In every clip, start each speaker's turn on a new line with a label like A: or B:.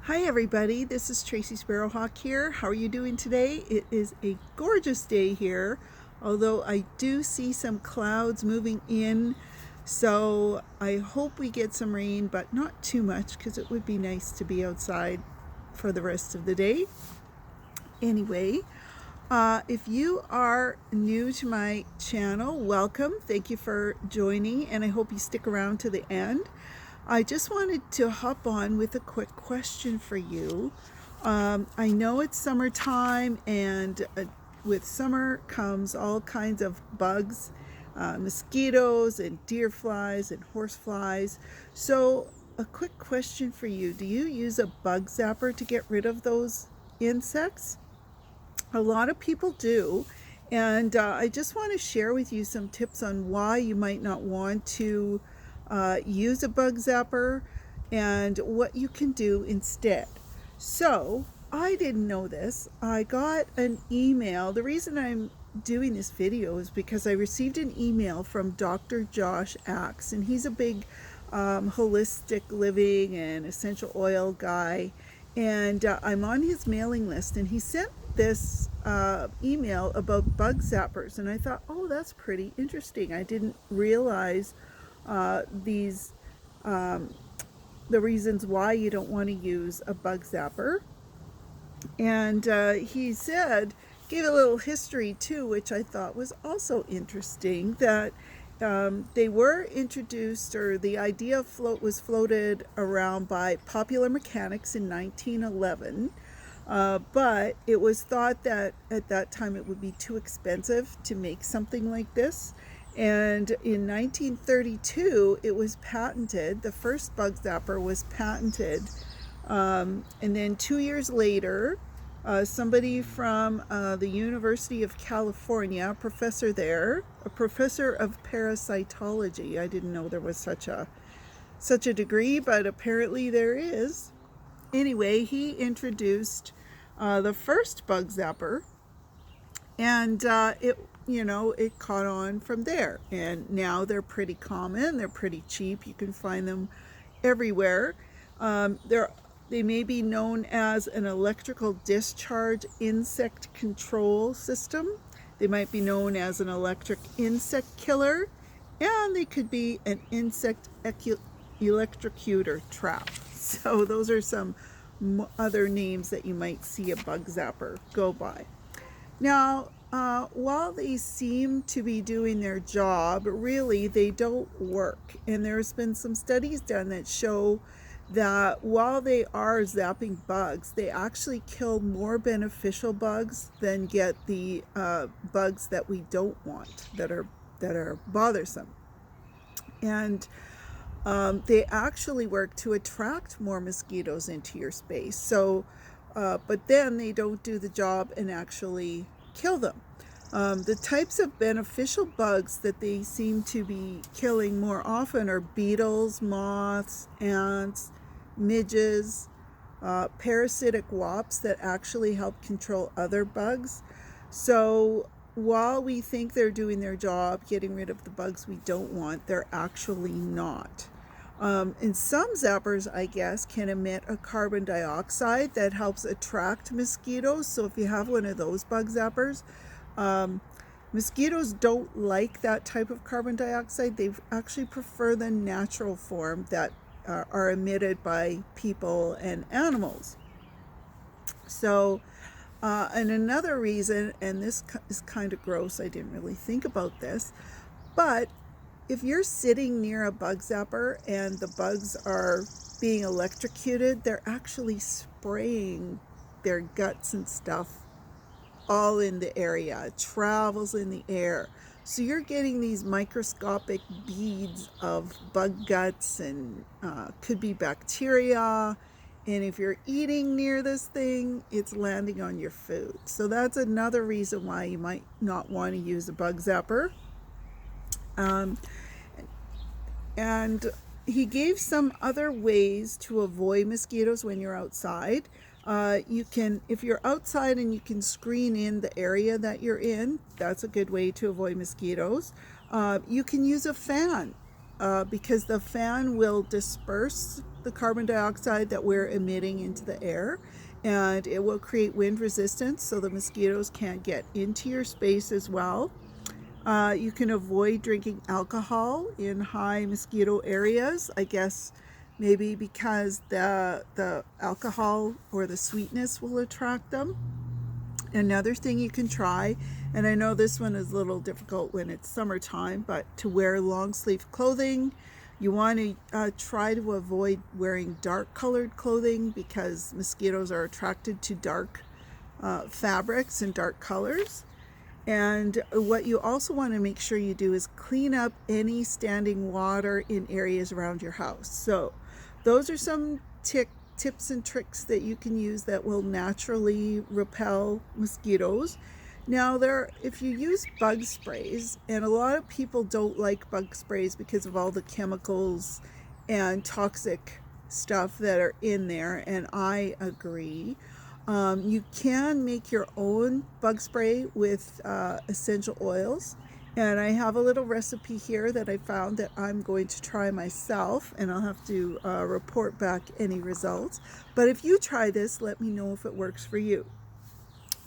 A: Hi everybody, this is Tracy Sparrowhawk here. How are you doing today? It is a gorgeous day here, although I do see some clouds moving in, so I hope we get some rain, but not too much because it would be nice to be outside for the rest of the day. Anyway, if you are new to my channel, welcome. Thank you for joining, and I hope you stick around to the end. I just wanted to hop on with a quick question for you. I know it's summertime, and with summer comes all kinds of bugs, mosquitoes and deer flies and horseflies. So a quick question for you. Do you use a bug zapper to get rid of those insects? A lot of people do, and I just want to share with you some tips on why you might not want to use a bug zapper and what you can do instead. So I didn't know this. I got an email. The reason I'm doing this video is because I received an email from Dr. Josh Axe, and he's a big holistic living and essential oil guy, and I'm on his mailing list, and he sent this email about bug zappers, and I thought, oh, that's pretty interesting. I didn't realize the reasons why you don't want to use a bug zapper. And he gave a little history too, which I thought was also interesting, that they were introduced, or the idea was floated around by Popular Mechanics in 1911. But it was thought that at that time it would be too expensive to make something like this. And in 1932, it was patented. The first bug zapper was patented. And then 2 years later, somebody from the University of California, a professor there, a professor of parasitology. I didn't know there was such a degree, but apparently there is. Anyway, he introduced the first bug zapper, and it caught on from there. And now they're pretty common. They're pretty cheap. You can find them everywhere. They may be known as an electrical discharge insect control system. They might be known as an electric insect killer, and they could be an insect electrocutor trap. So those are some other names that you might see a bug zapper go by. Now, while they seem to be doing their job, really they don't work. And there's been some studies done that show that while they are zapping bugs, they actually kill more beneficial bugs than get the bugs that we don't want, that are bothersome. And they actually work to attract more mosquitoes into your space. So, but then they don't do the job and actually kill them. The types of beneficial bugs that they seem to be killing more often are beetles, moths, ants, midges, parasitic wasps that actually help control other bugs. So while we think they're doing their job, getting rid of the bugs we don't want, they're actually not. And some zappers, I guess, can emit a carbon dioxide that helps attract mosquitoes. So if you have one of those bug zappers, mosquitoes don't like that type of carbon dioxide. They actually prefer the natural form that are emitted by people and animals. So, and another reason, and this is kind of gross, I didn't really think about this, but if you're sitting near a bug zapper and the bugs are being electrocuted, they're actually spraying their guts and stuff all in the area. It travels in the air. So you're getting these microscopic beads of bug guts, and could be bacteria. And if you're eating near this thing, it's landing on your food. So that's another reason why you might not want to use a bug zapper. And he gave some other ways to avoid mosquitoes when you're outside. You can, if you're outside and you can screen in the area that you're in, that's a good way to avoid mosquitoes. You can use a fan, because the fan will disperse the carbon dioxide that we're emitting into the air, and it will create wind resistance so the mosquitoes can't get into your space as well. You can avoid drinking alcohol in high mosquito areas, I guess maybe because the alcohol or the sweetness will attract them. Another thing you can try, and I know this one is a little difficult when it's summertime, but to wear long sleeve clothing. You want to try to avoid wearing dark colored clothing because mosquitoes are attracted to dark fabrics and dark colors. And what you also want to make sure you do is clean up any standing water in areas around your house. So those are some tips and tricks that you can use that will naturally repel mosquitoes. Now, if you use bug sprays, and a lot of people don't like bug sprays because of all the chemicals and toxic stuff that are in there, and I agree. You can make your own bug spray with essential oils, and I have a little recipe here that I found that I'm going to try myself, and I'll have to report back any results. But if you try this, let me know if it works for you.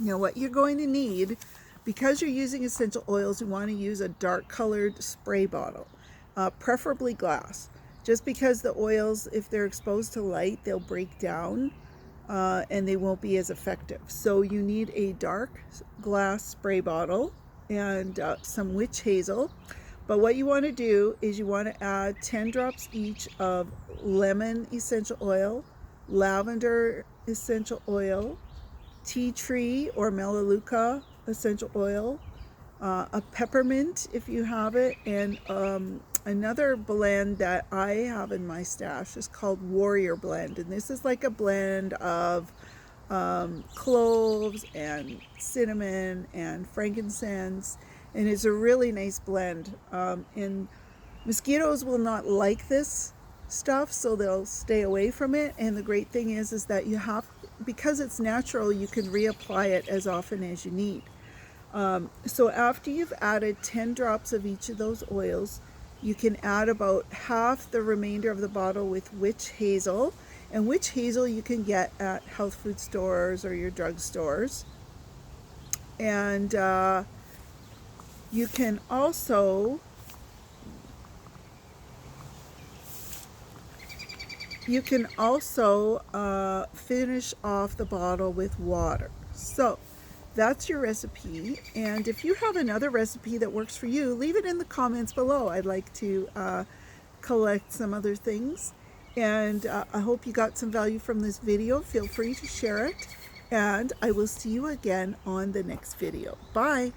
A: Now, what you're going to need, because you're using essential oils, you want to use a dark colored spray bottle, preferably glass, just because the oils, if they're exposed to light, they'll break down and they won't be as effective. So you need a dark glass spray bottle and some witch hazel. But what you want to do is you want to add 10 drops each of lemon essential oil, lavender essential oil, tea tree or melaleuca essential oil, a peppermint if you have it, and another blend that I have in my stash is called Warrior Blend, and this is like a blend of cloves and cinnamon and frankincense, and it's a really nice blend. And mosquitoes will not like this stuff, so they'll stay away from it. And the great thing is that you have, because it's natural, you can reapply it as often as you need. So after you've added 10 drops of each of those oils, you can add about half the remainder of the bottle with witch hazel. And witch hazel you can get at health food stores or your drug stores. And you can also finish off the bottle with water. So that's your recipe, and if you have another recipe that works for you, leave it in the comments below. I'd like to collect some other things, and I hope you got some value from this video. Feel free to share it, and I will see you again on the next video. Bye.